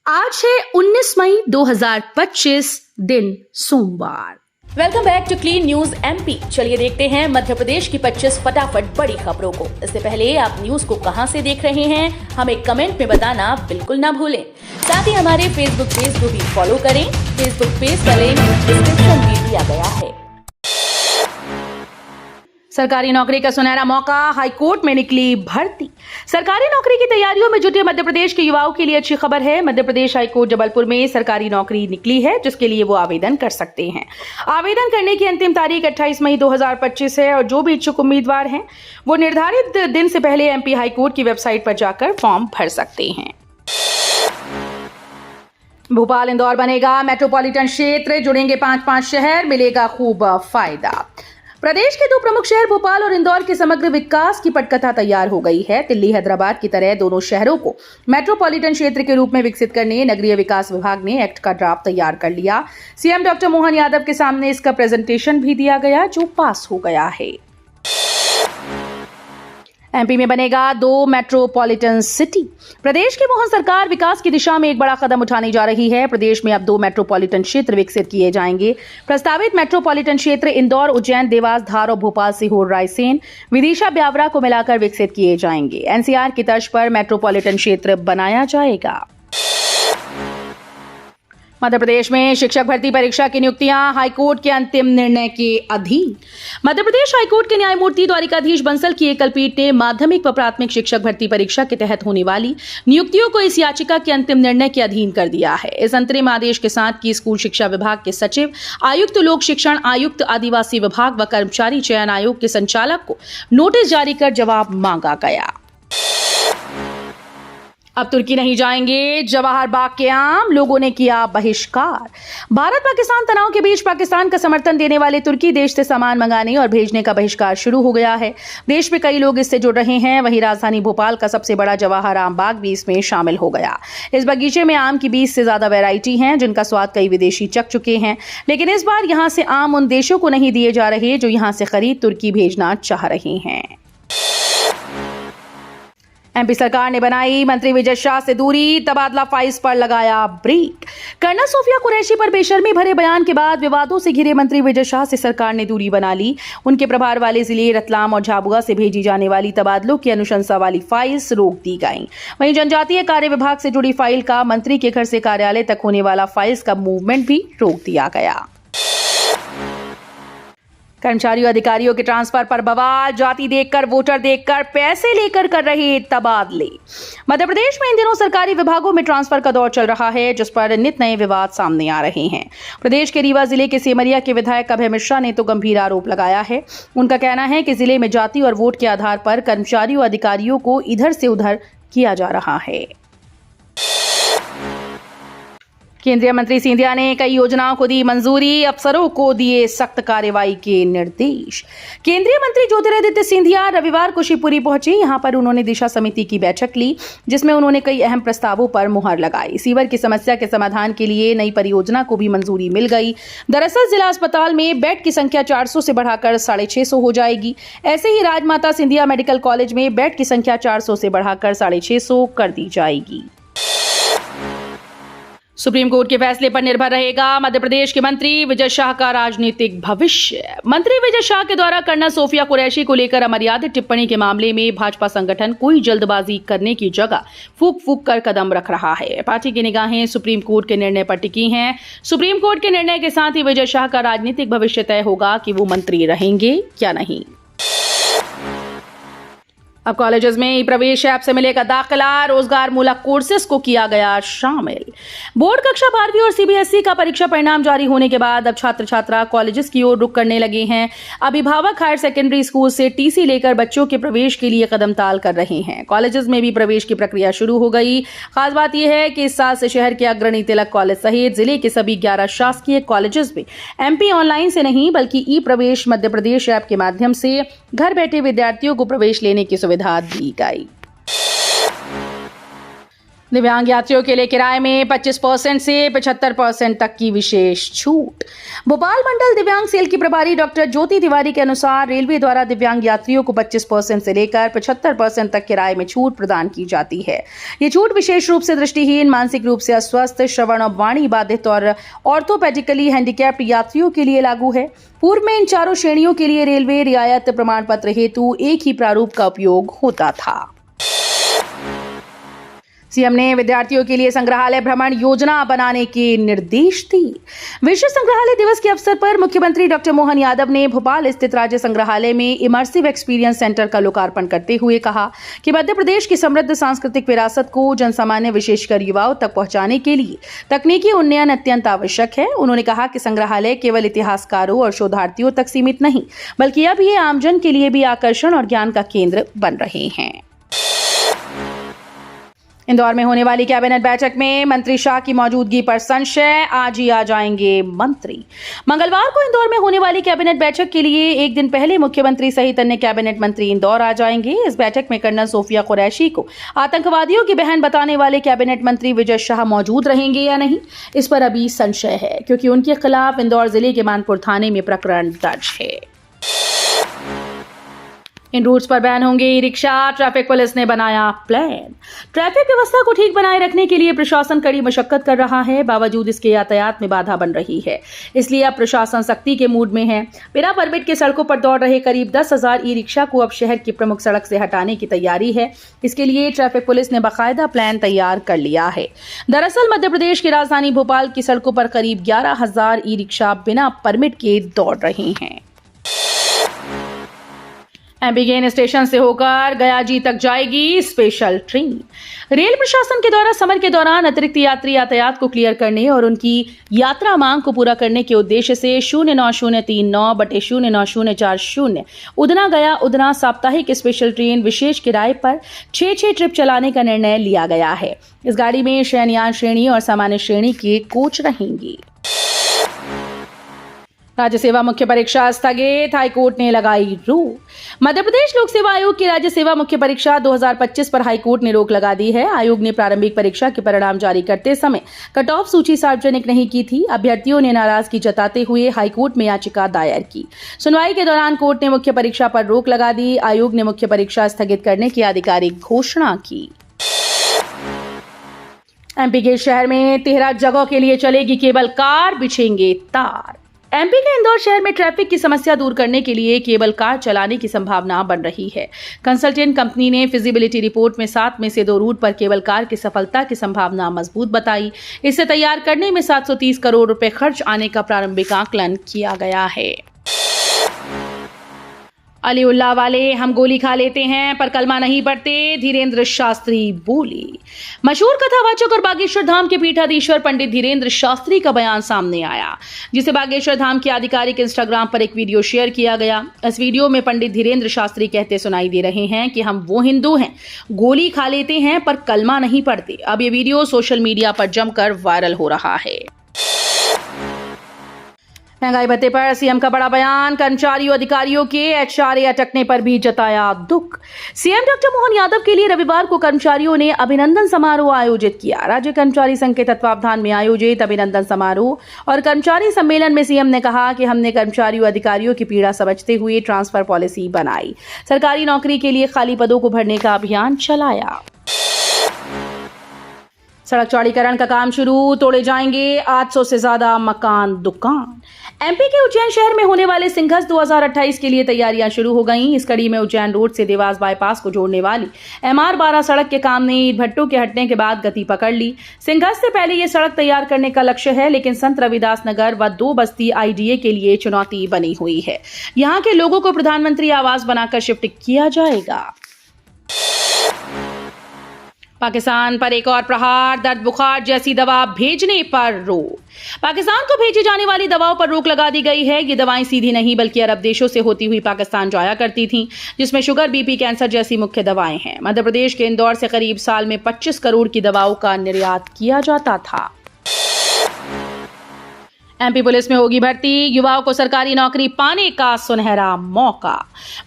आज है 19 मई 2025 दिन सोमवार। Welcome back to clean news MP. चलिए देखते हैं मध्य प्रदेश की 25 फटाफट बड़ी खबरों को। इससे पहले आप न्यूज को कहां से देख रहे हैं हमें कमेंट में बताना बिल्कुल ना भूलें। साथ ही हमारे फेसबुक पेज को भी फॉलो करें। फेसबुक पेज का लिंक डिस्क्रिप्शन में दिया गया है। सरकारी नौकरी का सुनहरा मौका, हाईकोर्ट में निकली भर्ती। सरकारी नौकरी की तैयारियों में जुटे मध्य प्रदेश के युवाओं के लिए अच्छी खबर है। मध्य प्रदेश हाईकोर्ट जबलपुर में सरकारी नौकरी निकली है, जिसके लिए वो आवेदन कर सकते हैं। आवेदन करने की अंतिम तारीख 28 मई 2025 है और जो भी इच्छुक उम्मीदवार हैं वो निर्धारित दिन से पहले एमपी हाईकोर्ट की वेबसाइट पर जाकर फॉर्म भर सकते हैं। भोपाल इंदौर बनेगा मेट्रोपॉलिटन क्षेत्र, जुड़ेंगे 5-5 शहर, मिलेगा खूब फायदा। प्रदेश के दो प्रमुख शहर भोपाल और इंदौर के समग्र विकास की पटकथा तैयार हो गई है। दिल्ली हैदराबाद की तरह दोनों शहरों को मेट्रोपॉलिटन क्षेत्र के रूप में विकसित करने नगरीय विकास विभाग ने एक्ट का ड्राफ्ट तैयार कर लिया। सीएम डॉक्टर मोहन यादव के सामने इसका प्रेजेंटेशन भी दिया गया, जो पास हो गया है। एमपी में बनेगा 2 मेट्रोपॉलिटन सिटी। प्रदेश की मोहन सरकार विकास की दिशा में एक बड़ा कदम उठाने जा रही है। प्रदेश में अब 2 मेट्रोपॉलिटन क्षेत्र विकसित किए जाएंगे। प्रस्तावित मेट्रोपॉलिटन क्षेत्र इंदौर, उज्जैन, देवास, धार और भोपाल, सीहोर, रायसेन, विदिशा, ब्यावरा को मिलाकर विकसित किए जाएंगे। एनसीआर की तर्ज पर मेट्रोपॉलिटन क्षेत्र बनाया जाएगा। मध्य प्रदेश में शिक्षक भर्ती परीक्षा की नियुक्तियां हाईकोर्ट के अंतिम निर्णय के अधीन। मध्य प्रदेश हाईकोर्ट के न्यायमूर्ति द्वारिकाधीश बंसल की एकल पीठ ने माध्यमिक व प्राथमिक शिक्षक भर्ती परीक्षा के तहत होने वाली नियुक्तियों को इस याचिका के अंतिम निर्णय के अधीन कर दिया है। इस अंतरिम आदेश के साथ की स्कूल शिक्षा विभाग के सचिव, आयुक्त लोक शिक्षण, आयुक्त आदिवासी विभाग व कर्मचारी चयन आयोग के संचालक को नोटिस जारी कर जवाब मांगा गया। अब तुर्की नहीं जाएंगे जवाहर बाग के आम, लोगों ने किया बहिष्कार। भारत पाकिस्तान तनाव के बीच पाकिस्तान का समर्थन देने वाले तुर्की देश से सामान मंगाने और भेजने का बहिष्कार शुरू हो गया है। देश में कई लोग इससे जुड़ रहे हैं। वहीं राजधानी भोपाल का सबसे बड़ा जवाहर आम बाग भी इसमें शामिल हो गया। इस बगीचे में आम की 20 से ज्यादा वैरायटी हैं, जिनका स्वाद कई विदेशी चख चुके हैं। लेकिन इस बार यहां से आम उन देशों को नहीं दिए जा रहे जो यहां से खरीद तुर्की भेजना चाह रहे हैं। एमपी सरकार ने बनाई मंत्री विजय शाह से दूरी, तबादला फाइल्स पर लगाया ब्रेक। कर्नल सोफिया कुरैशी पर बेशर्मी भरे बयान के बाद विवादों से घिरे मंत्री विजय शाह से सरकार ने दूरी बना ली। उनके प्रभार वाले जिले रतलाम और झाबुआ से भेजी जाने वाली तबादलों की अनुशंसा वाली फाइल्स रोक दी गईं। वहीं जनजातीय कार्य विभाग से जुड़ी फाइल का मंत्री के घर से कार्यालय तक होने वाला फाइल्स का मूवमेंट भी रोक दिया गया। कर्मचारियों अधिकारियों के ट्रांसफर पर बवाल, जाति देखकर, वोटर देखकर, पैसे लेकर कर रहे तबादले। मध्य प्रदेश में इन दिनों सरकारी विभागों में ट्रांसफर का दौर चल रहा है, जिस पर नित नए विवाद सामने आ रहे हैं। प्रदेश के रीवा जिले के सेमरिया के विधायक अभय मिश्रा ने तो गंभीर आरोप लगाया है। उनका कहना है कि जिले में जाति और वोट के आधार पर कर्मचारियों अधिकारियों को इधर से उधर किया जा रहा है। केंद्रीय मंत्री सिंधिया ने कई योजनाओं को दी मंजूरी, अफसरों को दिए सख्त कार्रवाई के निर्देश। केंद्रीय मंत्री ज्योतिरादित्य सिंधिया रविवार को शिवपुरी पहुंचे। यहां पर उन्होंने दिशा समिति की बैठक ली, जिसमें उन्होंने कई अहम प्रस्तावों पर मुहर लगाई। सीवर की समस्या के समाधान के लिए नई परियोजना को भी मंजूरी मिल गई। दरअसल जिला अस्पताल में बेड की संख्या 400 से बढ़ाकर 650 हो जाएगी। ऐसे ही राजमाता सिंधिया मेडिकल कॉलेज में बेड की संख्या 400 से बढ़ाकर 650 कर दी जाएगी। सुप्रीम कोर्ट के फैसले पर निर्भर रहेगा मध्य प्रदेश के मंत्री विजय शाह का राजनीतिक भविष्य। मंत्री विजय शाह के द्वारा कर्नल सोफिया कुरैशी को लेकर अमर्यादित टिप्पणी के मामले में भाजपा संगठन कोई जल्दबाजी करने की जगह फूक फूक कर कदम रख रहा है। पार्टी की निगाहें सुप्रीम कोर्ट के निर्णय पर टिकी हैं। सुप्रीम कोर्ट के निर्णय के साथ ही विजय शाह का राजनीतिक भविष्य तय होगा कि वो मंत्री रहेंगे या नहीं। अब कॉलेजेस में ई प्रवेश ऐप से मिलेगा दाखिला, रोजगार मूलक कोर्सेज को किया गया शामिल। बोर्ड कक्षा 12वीं और सीबीएसई का परीक्षा परिणाम जारी होने के बाद अब छात्र छात्रा कॉलेजेस की ओर रुख करने लगे हैं। अभिभावक हायर सेकेंडरी स्कूल से टीसी लेकर बच्चों के प्रवेश के लिए कदम ताल कर रहे हैं। कॉलेजेस में भी प्रवेश की प्रक्रिया शुरू हो गई। खास बात यह है कि इस साल से शहर के अग्रणी तिलक कॉलेज सहित जिले के सभी 11 शासकीय कॉलेजेस में एमपी ऑनलाइन से नहीं बल्कि ई प्रवेश मध्य प्रदेश ऐप के माध्यम से घर बैठे विद्यार्थियों को प्रवेश लेने की सुविधा दी गई। दिव्यांग यात्रियों के लिए किराए में 25% से 75% तक की विशेष छूट। भोपाल मंडल दिव्यांग सेल की प्रभारी डॉक्टर ज्योति तिवारी के अनुसार रेलवे द्वारा दिव्यांग यात्रियों को 25% से लेकर 75% तक किराए में छूट प्रदान की जाती है। ये छूट विशेष रूप से दृष्टिहीन, मानसिक रूप से अस्वस्थ, श्रवण और वाणी बाधित और ऑर्थोपेडिकली हैंडीकैप्ड यात्रियों के लिए लागू है। पूर्व में इन चारों श्रेणियों के लिए रेलवे रियायत प्रमाण पत्र हेतु एक ही प्रारूप का उपयोग होता था। सीएम ने विद्यार्थियों के लिए संग्रहालय भ्रमण योजना बनाने के निर्देश दिए। विश्व संग्रहालय दिवस के अवसर पर मुख्यमंत्री डॉक्टर मोहन यादव ने भोपाल स्थित राज्य संग्रहालय में इमर्सिव एक्सपीरियंस सेंटर का लोकार्पण करते हुए कहा कि मध्य प्रदेश की समृद्ध सांस्कृतिक विरासत को जनसामान्य विशेषकर युवाओं तक पहुंचाने के लिए तकनीकी उन्नयन अत्यंत आवश्यक है। उन्होंने कहा कि संग्रहालय केवल इतिहासकारों और शोधार्थियों तक सीमित नहीं, बल्कि अब ये आमजन के लिए भी आकर्षण और ज्ञान का केंद्र बन रहे हैं। इंदौर में होने वाली कैबिनेट बैठक में मंत्री शाह की मौजूदगी पर संशय, आज ही आ जाएंगे मंत्री। मंगलवार को इंदौर में होने वाली कैबिनेट बैठक के लिए एक दिन पहले मुख्यमंत्री सहित अन्य कैबिनेट मंत्री इंदौर आ जाएंगे। इस बैठक में कर्नल सोफिया कुरैशी को आतंकवादियों की बहन बताने वाले कैबिनेट मंत्री विजय शाह मौजूद रहेंगे या नहीं, इस पर अभी संशय है, क्योंकि उनके खिलाफ इंदौर जिले के मानपुर थाने में प्रकरण दर्ज है। इन रूट्स पर बैन होंगे ई रिक्शा, ट्रैफिक पुलिस ने बनाया प्लान। ट्रैफिक व्यवस्था को ठीक बनाए रखने के लिए प्रशासन कड़ी मशक्कत कर रहा है, बावजूद इसके यातायात में बाधा बन रही है। इसलिए अब प्रशासन सख्ती के मूड में है। बिना परमिट के सड़कों पर दौड़ रहे करीब 10,000 ई रिक्शा को अब शहर की प्रमुख सड़क से हटाने की तैयारी है। इसके लिए ट्रैफिक पुलिस ने बाकायदा प्लान तैयार कर लिया है। दरअसल मध्य प्रदेश की राजधानी भोपाल की सड़कों पर करीब 11,000 ई रिक्शा बिना परमिट के दौड़ रहे हैं। एमपी के इन स्टेशन से होकर गयाजी तक जाएगी स्पेशल ट्रेन। रेल प्रशासन के द्वारा समर के दौरान अतिरिक्त यात्री यातायात को क्लियर करने और उनकी यात्रा मांग को पूरा करने के उद्देश्य से 09039/09040 उधना गया उधना साप्ताहिक स्पेशल ट्रेन विशेष किराए पर 6 ट्रिप चलाने का निर्णय लिया गया है। इस गाड़ी में शयनयान श्रेणी और सामान्य श्रेणी के कोच रहेंगे। राज्य सेवा मुख्य परीक्षा स्थगित, हाईकोर्ट ने लगाई रोक। मध्य प्रदेश लोक सेवा आयोग की राज्य सेवा मुख्य परीक्षा 2025 पर हाईकोर्ट ने रोक लगा दी है। आयोग ने प्रारंभिक परीक्षा के परिणाम जारी करते समय कट ऑफ सूची सार्वजनिक नहीं की थी। अभ्यर्थियों ने नाराजगी जताते हुए हाईकोर्ट में याचिका दायर की। सुनवाई के दौरान कोर्ट ने मुख्य परीक्षा पर रोक लगा दी। आयोग ने मुख्य परीक्षा स्थगित करने की आधिकारिक घोषणा की। एमपी के शहर में 13 जगहों के लिए चलेगी केबल कार, बिछेंगे तार। एमपी के इंदौर शहर में ट्रैफिक की समस्या दूर करने के लिए केबल कार चलाने की संभावना बन रही है। कंसल्टेंट कंपनी ने फिजिबिलिटी रिपोर्ट में 7 में से 2 रूट पर केबल कार की सफलता की संभावना मजबूत बताई। इसे तैयार करने में 730 करोड़ रुपए खर्च आने का प्रारंभिक आकलन किया गया है। अलीउल्लाह वाले हम गोली खा लेते हैं पर कलमा नहीं पढ़ते, धीरेन्द्र शास्त्री बोले। मशहूर कथावाचक और बागेश्वर धाम के पीठाधीश्वर पंडित धीरेन्द्र शास्त्री का बयान सामने आया, जिसे बागेश्वर धाम के आधिकारिक इंस्टाग्राम पर एक वीडियो शेयर किया गया। इस वीडियो में पंडित धीरेन्द्र शास्त्री कहते सुनाई दे रहे हैं कि हम वो हिंदू हैं, गोली खा लेते हैं पर कलमा नहीं पढ़ते। अब ये वीडियो सोशल मीडिया पर जमकर वायरल हो रहा है। महंगाई भत्ते पर सीएम का बड़ा बयान, कर्मचारियों अधिकारियों के एचआरए अटकने पर भी जताया दुख। सीएम डॉक्टर मोहन यादव के लिए रविवार को कर्मचारियों ने अभिनंदन समारोह आयोजित किया। राज्य कर्मचारी संघ के तत्वावधान में आयोजित अभिनंदन समारोह और कर्मचारी सम्मेलन में सीएम ने कहा कि हमने कर्मचारियों अधिकारियों की पीड़ा समझते हुए ट्रांसफर पॉलिसी बनाई, सरकारी नौकरी के लिए खाली पदों को भरने का अभियान चलाया। सड़क चौड़ीकरण का काम शुरू, तोड़े जाएंगे 800 से ज्यादा मकान दुकान। एमपी के उज्जैन शहर में होने वाले सिंघस 2028 के लिए तैयारियां शुरू हो गईं। इस कड़ी में उज्जैन रोड से देवास बाईपास को जोड़ने वाली MR12 सड़क के काम ने ईंट भट्टों के हटने के बाद गति पकड़ ली। सिंघस से पहले ये सड़क तैयार करने का लक्ष्य है, लेकिन संत रविदास नगर व 2 बस्ती IDA के लिए चुनौती बनी हुई है। यहाँ के लोगों को प्रधानमंत्री आवास बनाकर शिफ्ट किया जाएगा। पाकिस्तान पर एक और प्रहार, दर्द बुखार जैसी दवा भेजने पर रोक। पाकिस्तान को भेजी जाने वाली दवाओं पर रोक लगा दी गई है। ये दवाएं सीधी नहीं बल्कि अरब देशों से होती हुई पाकिस्तान जाया करती थीं, जिसमें शुगर, BP, कैंसर जैसी मुख्य दवाएं हैं। मध्य प्रदेश के इंदौर से करीब साल में 25 करोड़ की दवाओं का निर्यात किया जाता था। एमपी पुलिस में होगी भर्ती, युवाओं को सरकारी नौकरी पाने का सुनहरा मौका।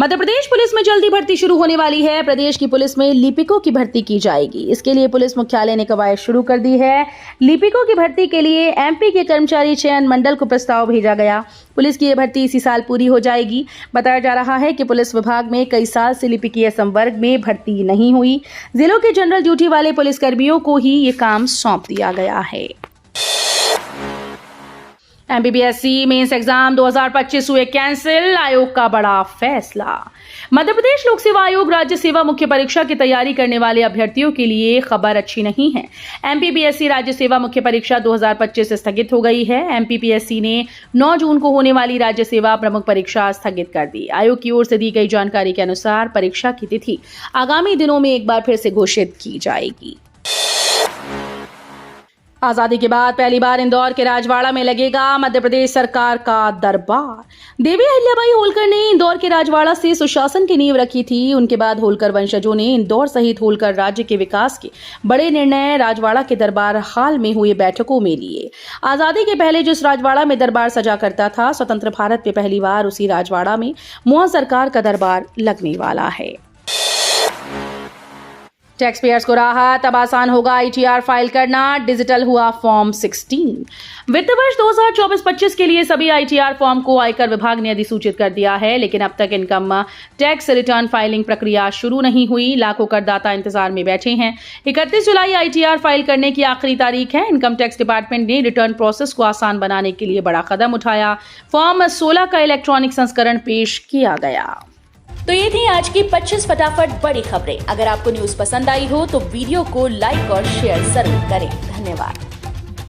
मध्य प्रदेश पुलिस में जल्दी भर्ती शुरू होने वाली है। प्रदेश की पुलिस में लिपिकों की भर्ती की जाएगी। इसके लिए पुलिस मुख्यालय ने कवायद शुरू कर दी है। लिपिकों की भर्ती के लिए एमपी के कर्मचारी चयन मंडल को प्रस्ताव भेजा गया। पुलिस की यह भर्ती इसी साल पूरी हो जाएगी। बताया जा रहा है कि पुलिस विभाग में कई साल से लिपिकीय संवर्ग में भर्ती नहीं हुई। जिलों के जनरल ड्यूटी वाले पुलिसकर्मियों को ही ये काम सौंप दिया गया है। एमपीपीएससी मेंस एग्जाम 2025 हुए कैंसिल, आयोग का बड़ा फैसला। मध्य प्रदेश लोक सेवा आयोग राज्य सेवा मुख्य परीक्षा की तैयारी करने वाले अभ्यर्थियों के लिए खबर अच्छी नहीं है। एमपीपीएससी राज्य सेवा मुख्य परीक्षा 2025 स्थगित हो गई है। एमपीपीएससी ने 9 जून को होने वाली राज्य सेवा प्रमुख परीक्षा स्थगित कर दी। आयोग की ओर से दी गई जानकारी के अनुसार परीक्षा की तिथि आगामी दिनों में एक बार फिर से घोषित की जाएगी। आजादी के बाद पहली बार इंदौर के राजवाड़ा में लगेगा मध्य प्रदेश सरकार का दरबार। देवी अहिल्याबाई होलकर ने इंदौर के राजवाड़ा से सुशासन की नींव रखी थी। उनके बाद होलकर वंशजों ने इंदौर सहित होलकर राज्य के विकास के बड़े निर्णय राजवाड़ा के दरबार हाल में हुए बैठकों में लिए। आजादी के पहले जिस राजवाड़ा में दरबार सजा करता था, स्वतंत्र भारत में पहली बार उसी राजवाड़ा में मोहन सरकार का दरबार लगने वाला है। टैक्स पेयर्स को राहत, अब आसान होगा आईटीआर फाइल करना, डिजिटल हुआ फॉर्म 16। वित्त वर्ष 2024-25 के लिए सभी आईटीआर फॉर्म को आयकर विभाग ने अधिसूचित कर दिया है, लेकिन अब तक इनकम टैक्स रिटर्न फाइलिंग प्रक्रिया शुरू नहीं हुई। लाखों करदाता इंतजार में बैठे हैं। 31 जुलाई आईटीआर फाइल करने की आखिरी तारीख है। इनकम टैक्स डिपार्टमेंट ने रिटर्न प्रोसेस को आसान बनाने के लिए बड़ा कदम उठाया। फॉर्म 16 का इलेक्ट्रॉनिक संस्करण पेश किया गया। तो ये थी आज की 25 फटाफट बड़ी खबरें। अगर आपको न्यूज पसंद आई हो तो वीडियो को लाइक और शेयर जरूर करें। धन्यवाद।